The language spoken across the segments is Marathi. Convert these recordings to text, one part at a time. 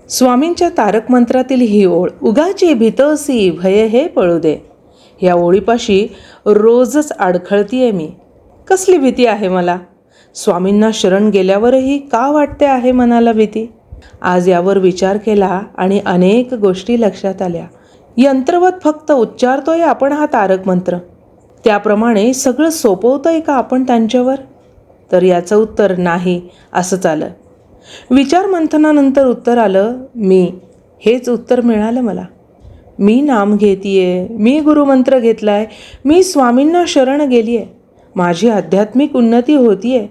स्वामींच्या तारक मंत्रातील ही ओळ, उगाची भीतोसी भय हे पळू दे, या ओळीपाशी रोजच अडखळतीये मी. कसली भीती आहे मला? स्वामींना शरण गेल्यावरही का वाटते आहे मनाला भीती? आज यावर विचार केला आणि अनेक गोष्टी लक्षात आल्या. यंत्रवत फक्त उच्चारतोय आपण हा तारक मंत्र, त्याप्रमाणे सगळं सोपवतोय का आपण त्यांच्यावर? तर याचं उत्तर नाही असंच आलं. विचार मंथनानंतर उत्तर आलं मी. हेच उत्तर मिळालं मला. मी नाम घेतीये, मी गुरुमंत्र घेतलाय, मी स्वामींना शरण गेलीये, माझी आध्यात्मिक उन्नती होतीये.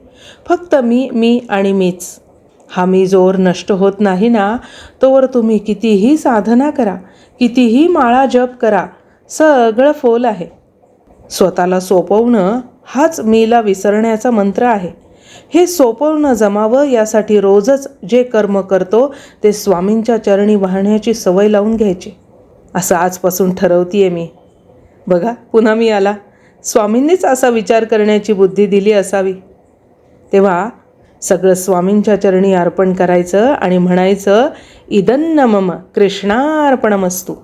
फक्त मी आणि मीच. हा मी जोर नष्ट होत नाही ना, तोवर तुम्ही कितीही साधना करा, कितीही माळा जप करा, सगळं फोल आहे. स्वतःला सोपवणं हाच मीला विसरण्याचा मंत्र आहे. हे सोपवणं जमावं यासाठी रोजच जे कर्म करतो ते स्वामींच्या चरणी वाहण्याची सवय लावून घ्यायची, असं आजपासून ठरवतीये मी. बघा, पुन्हा मी आला. स्वामींनीच असा विचार करण्याची बुद्धी दिली असावी. तेव्हा सगळं स्वामींच्या चरणी अर्पण करायचं आणि म्हणायचं, इदन्न मम कृष्णार्पणमस्तु.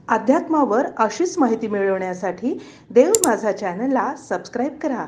अध्यात्मावर अशीच माहिती मिळवण्यासाठी देव माझा चॅनलला सबस्क्राईब करा